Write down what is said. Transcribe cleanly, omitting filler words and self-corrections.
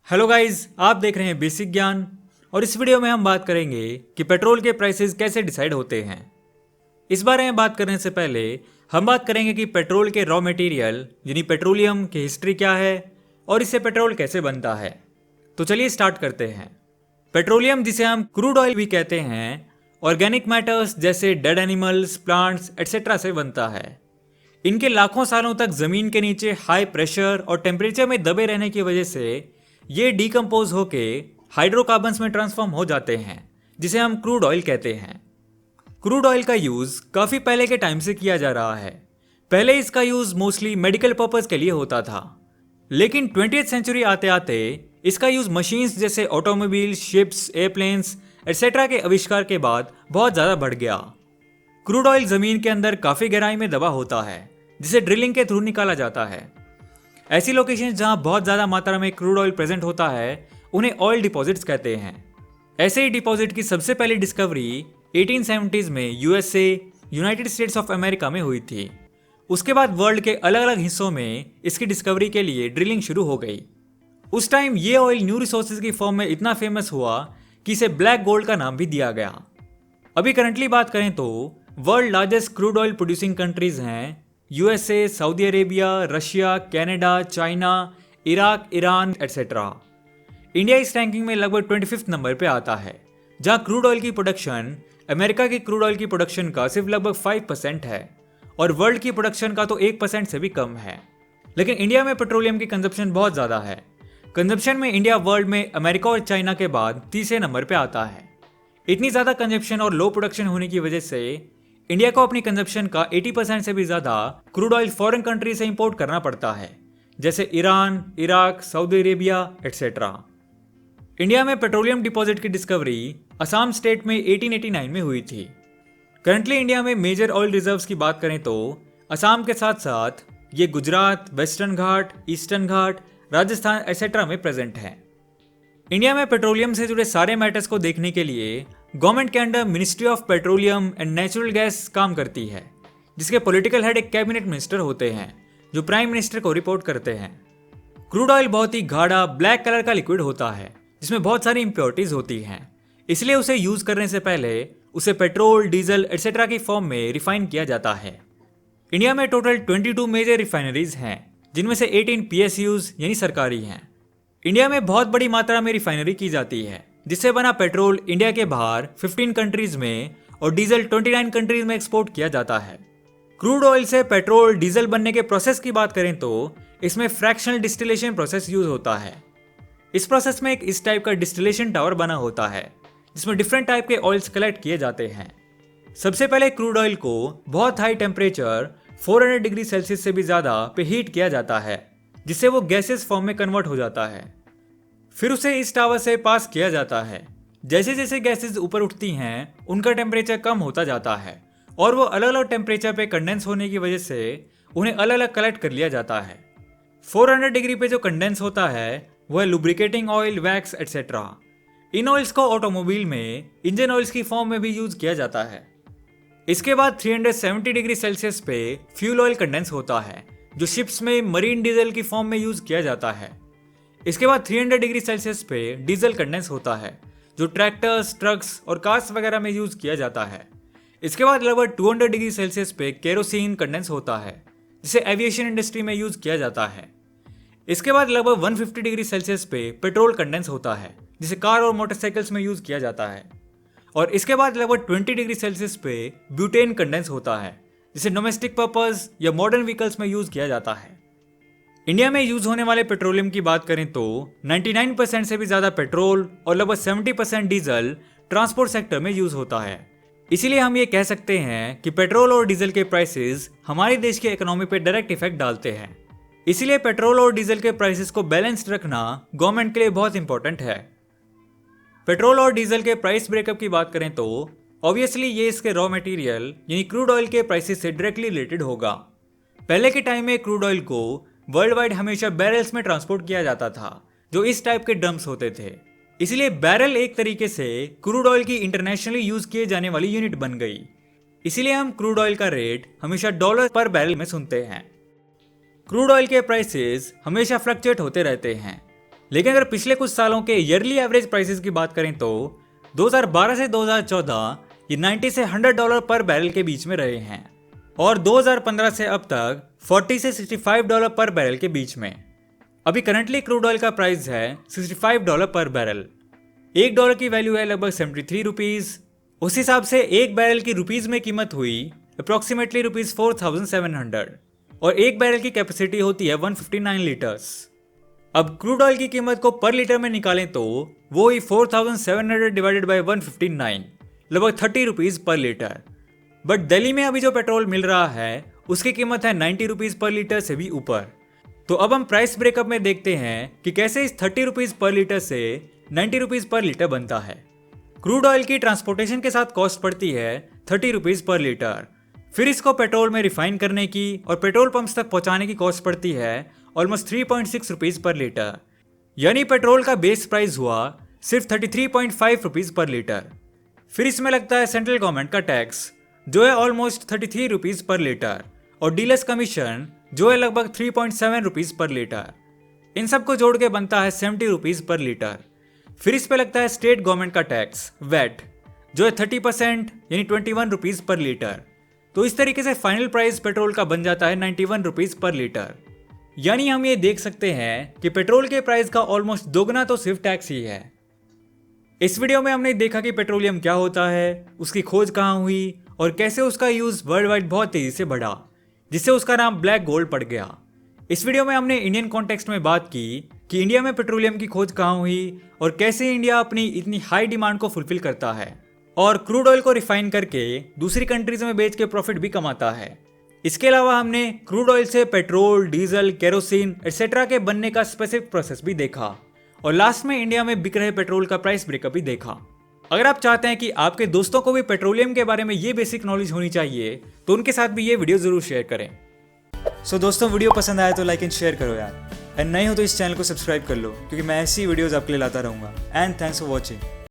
Hello guys, आप देख रहे हैं बेसिक ज्ञान। और इस वीडियो में हम बात करेंगे कि पेट्रोल के प्राइसेस कैसे डिसाइड होते हैं। इस बारे में बात करने से पहले हम बात करेंगे कि पेट्रोल के रॉ मटेरियल यानी पेट्रोलियम की हिस्ट्री क्या है और इससे पेट्रोल कैसे बनता है। तो चलिए स्टार्ट करते हैं। पेट्रोलियम, जिसे हम क्रूड ऑयल भी कहते हैं, ऑर्गेनिक मैटर्स जैसे डेड एनिमल्स, प्लांट्स एटसेट्रा से बनता है। इनके लाखों सालों तक जमीन के नीचे हाई प्रेशर और टेम्परेचर में दबे रहने की वजह से ये डीकम्पोज होके हाइड्रोकार्बन्स में ट्रांसफॉर्म हो जाते हैं, जिसे हम क्रूड ऑयल कहते हैं। क्रूड ऑयल का यूज काफी पहले के टाइम से किया जा रहा है। पहले इसका यूज मोस्टली मेडिकल पर्पज के लिए होता था, लेकिन 20th सेंचुरी आते आते इसका यूज मशीन्स जैसे ऑटोमोबाइल, शिप्स, एयरप्लेन्स एटसेट्रा के आविष्कार के बाद बहुत ज्यादा बढ़ गया। क्रूड ऑयल जमीन के अंदर काफी गहराई में दबा होता है, जिसे ड्रिलिंग के थ्रू निकाला जाता है। ऐसी लोकेशन जहां बहुत ज्यादा मात्रा में क्रूड ऑयल प्रेजेंट होता है उन्हें ऑयल डिपॉजिट्स कहते हैं। ऐसे ही डिपॉजिट की सबसे पहली डिस्कवरी 1870s में USA, United states of America में हुई थी। उसके बाद वर्ल्ड के अलग अलग हिस्सों में इसकी डिस्कवरी के लिए ड्रिलिंग शुरू हो गई। उस टाइम ये ऑयल न्यू रिसोर्सेज की फॉर्म में इतना फेमस हुआ कि इसे ब्लैक गोल्ड का नाम भी दिया गया। अभी करंटली बात करें तो world largest crude oil producing countries हैं USA, Saudi Arabia, Russia, Canada, China, Iraq, Iran etcetera. India इस रैंकिंग में लगभग 25th नंबर पे आता है, जहां क्रूड ऑयल की प्रोडक्शन अमेरिका की क्रूड ऑयल की प्रोडक्शन का सिर्फ लगभग 5% है और वर्ल्ड की प्रोडक्शन का तो 1% से भी कम है। लेकिन इंडिया में पेट्रोलियम की कंजप्शन बहुत ज़्यादा है। कंजप्शन में इंडिया वर्ल्ड में अमेरिका और चाइना के बाद तीसरे नंबर पे आता है। इतनी ज़्यादा कंजप्शन और लो प्रोडक्शन होने की वजह से इंडिया को अपनी कंजप्शन का 80% से भी ज़्यादा क्रूड ऑयल फॉरेन कंट्री से इंपोर्ट करना पड़ता है, जैसे Iran, Iraq, Saudi Arabia etcetera. India में पेट्रोलियम डिपॉजिट की डिस्कवरी असम स्टेट में 1889 में हुई थी। करंटली इंडिया में मेजर ऑयल रिजर्व्स की बात करें तो असम के साथ साथ ये गुजरात, वेस्टर्न घाट, ईस्टर्न घाट, राजस्थान एटसेट्रा में प्रेजेंट है। इंडिया में पेट्रोलियम से जुड़े सारे मैटर्स को देखने के लिए गवर्नमेंट के under ministry of petroleum and natural gas काम करती है, जिसके पॉलिटिकल हेड एक कैबिनेट मिनिस्टर होते हैं जो प्राइम मिनिस्टर को रिपोर्ट करते हैं। क्रूड ऑयल बहुत ही गाढ़ा ब्लैक कलर का लिक्विड होता है, जिसमें बहुत सारी इंप्योरिटीज होती हैं। इसलिए उसे यूज करने से पहले उसे पेट्रोल, डीजल एटसेट्रा की फॉर्म में रिफाइन किया जाता है। इंडिया में टोटल 22 मेजर रिफाइनरीज हैं, जिनमें से 18 पीएसयूज यानी सरकारी हैं। इंडिया में बहुत बड़ी मात्रा में रिफाइनरी की जाती है, जिससे बना पेट्रोल इंडिया के बाहर 15 कंट्रीज में और डीजल 29 कंट्रीज में एक्सपोर्ट किया जाता है। क्रूड ऑयल से पेट्रोल, डीजल बनने के प्रोसेस की बात करें तो इसमें फ्रैक्शनल डिस्टिलेशन प्रोसेस यूज होता है। इस प्रोसेस में एक इस टाइप का डिस्टिलेशन टावर बना होता है, जिसमें डिफरेंट टाइप के ऑयल्स कलेक्ट किए जाते हैं। सबसे पहले क्रूड ऑयल को बहुत हाई टेम्परेचर 400 डिग्री सेल्सियस से भी ज्यादा पे हीट किया जाता है, जिससे वो गैसेस फॉर्म में कन्वर्ट हो जाता है। फिर उसे इस टावर से पास किया जाता है। जैसे जैसे गैसेस ऊपर उठती हैं, उनका टेम्परेचर कम होता जाता है और वो अलग अलग टेम्परेचर पे कंडेंस होने की वजह से उन्हें अलग अलग कलेक्ट कर लिया जाता है। 400 डिग्री पे जो कंडेंस होता है वह लुब्रिकेटिंग ऑयल, वैक्स एटसेट्रा। इन ऑयल्स को ऑटोमोबाइल में इंजन ऑयल्स की फॉर्म में भी यूज किया जाता है। इसके बाद 370 डिग्री सेल्सियस पे फ्यूल ऑयल कंडेंस होता है, जो शिप्स में मरीन डीजल की फॉर्म में यूज किया जाता है। इसके बाद 300 डिग्री सेल्सियस पे डीजल कंडेंस होता है, जो ट्रैक्टर्स, ट्रक्स और कार्स वगैरह में यूज किया जाता है। इसके बाद लगभग 200 डिग्री सेल्सियस पे केरोसिन कंडेंस होता है, जिसे एविएशन इंडस्ट्री में यूज किया जाता है। इसके बाद लगभग 150 डिग्री सेल्सियस पे पेट्रोल कंडेंस होता है, जिसे कार और मोटरसाइकिल्स में यूज किया जाता है। और इसके बाद लगभग 20 डिग्री सेल्सियस पे ब्यूटेन कंडेंस होता है, जिसे डोमेस्टिक पर्पज या मॉडर्न व्हीकल्स में यूज किया जाता है। इंडिया में यूज होने वाले पेट्रोलियम की बात करें तो 99% से भी ज्यादा पेट्रोल और लगभग 70% डीजल ट्रांसपोर्ट सेक्टर में यूज होता है। इसीलिए हम ये कह सकते हैं कि पेट्रोल और डीजल के प्राइसेस हमारे देश की इकोनॉमी पे डायरेक्ट इफेक्ट डालते हैं। इसीलिए पेट्रोल और डीजल के प्राइसेस को बैलेंस्ड रखना गवर्नमेंट के लिए बहुत इंपॉर्टेंट है। पेट्रोल और डीजल के प्राइस ब्रेकअप की बात करें तो ऑब्वियसली ये इसके रॉ मटेरियल यानी क्रूड ऑयल के प्राइसेस से डायरेक्टली रिलेटेड होगा। पहले के टाइम में क्रूड ऑयल को वर्ल्ड वाइड हमेशा बैरल्स में ट्रांसपोर्ट किया जाता था, जो इस टाइप के ड्रम्स होते थे। इसलिए बैरल एक तरीके से क्रूड ऑयल की इंटरनेशनली यूज किए जाने वाली यूनिट बन गई। इसीलिए हम क्रूड ऑयल का रेट हमेशा डॉलर पर बैरल में सुनते हैं। क्रूड ऑयल के प्राइसेस हमेशा फ्लक्चुएट होते रहते हैं लेकिन अगर पिछले कुछ सालों के ईयरली एवरेज प्राइसेस की बात करें तो 2012 से 2014 ये 90 से $100 पर बैरल के बीच में रहे हैं और 2015 से अब तक 40 से $65 पर बैरल के बीच में। अभी करंटली क्रूड ऑयल का प्राइस है $65 पर बैरल। $1 की वैल्यू है लगभग 73 रुपीज। उस हिसाब से एक बैरल की रुपीज में कीमत हुई अप्रोक्सीमेटली रुपीज 4700 और एक बैरल की कैपेसिटी होती है 159 लीटर्स। अब क्रूड ऑयल की कीमत को पर लीटर में निकालें तो वो हुई 4700 डिवाइडेड बाई 159, लगभग 30 rupees per litre. But Delhi में अभी जो पेट्रोल मिल रहा है उसकी कीमत है 90 रुपीज पर लीटर से भी ऊपर। तो अब हम प्राइस ब्रेकअप में देखते हैं कि कैसे इस 30 रुपीज पर लीटर से 90 रुपीज पर लीटर बनता है। क्रूड ऑयल की ट्रांसपोर्टेशन के साथ कॉस्ट पड़ती है 30 रुपीज पर लीटर। फिर इसको पेट्रोल में रिफाइन करने की और पेट्रोल पंप्स तक पहुंचाने की कॉस्ट पड़ती है ऑलमोस्ट 3.6 रुपीज पर लीटर। यानी पेट्रोल का बेस प्राइस हुआ सिर्फ 33.5 रुपीज पर लीटर। फिर इसमें लगता है सेंट्रल गवर्नमेंट का टैक्स जो है ऑलमोस्ट 33 रुपीज पर लीटर और डीलर्स कमीशन जो है लगभग 3.7 रुपीज पर लीटर। इन सबको जोड़ के बनता है 70 रुपीज पर लीटर। फिर इस पे लगता है स्टेट गवर्नमेंट का टैक्स वैट जो है 30% यानी 21 रुपीज पर लीटर। तो इस तरीके से फाइनल प्राइस पेट्रोल का बन जाता है 91 रुपीज पर लीटर। यानी हम ये देख सकते हैं कि पेट्रोल के प्राइस का ऑलमोस्ट दोगुना तो सिर्फ टैक्स ही है। इस वीडियो में हमने देखा कि पेट्रोलियम क्या होता है, उसकी खोज कहाँ हुई और कैसे उसका यूज वर्ल्ड वाइड बहुत तेजी से बढ़ा, जिससे उसका नाम ब्लैक गोल्ड पड़ गया। इस वीडियो में हमने इंडियन कॉन्टेक्स्ट में बात की कि इंडिया में पेट्रोलियम की खोज कहाँ हुई और कैसे इंडिया अपनी इतनी हाई डिमांड को फुलफिल करता है और क्रूड ऑयल को रिफाइन करके दूसरी कंट्रीज में बेच के प्रॉफिट भी कमाता है। इसके अलावा हमने क्रूड ऑयल से पेट्रोल, डीजल, केरोसिन एक्सेट्रा के बनने का स्पेसिफिक प्रोसेस भी देखा और लास्ट में इंडिया में बिक रहे पेट्रोल का प्राइस ब्रेकअप भी देखा। अगर आप चाहते हैं कि आपके दोस्तों को भी पेट्रोलियम के बारे में ये बेसिक नॉलेज होनी चाहिए तो उनके साथ भी ये वीडियो जरूर शेयर करें। सो दोस्तों, वीडियो पसंद आया तो लाइक एंड शेयर करो यार, एंड नहीं हो तो इस चैनल को सब्सक्राइब कर लो क्योंकि मैं ऐसी वीडियोस आपके लिए लाता रहूंगा। And thanks for watching.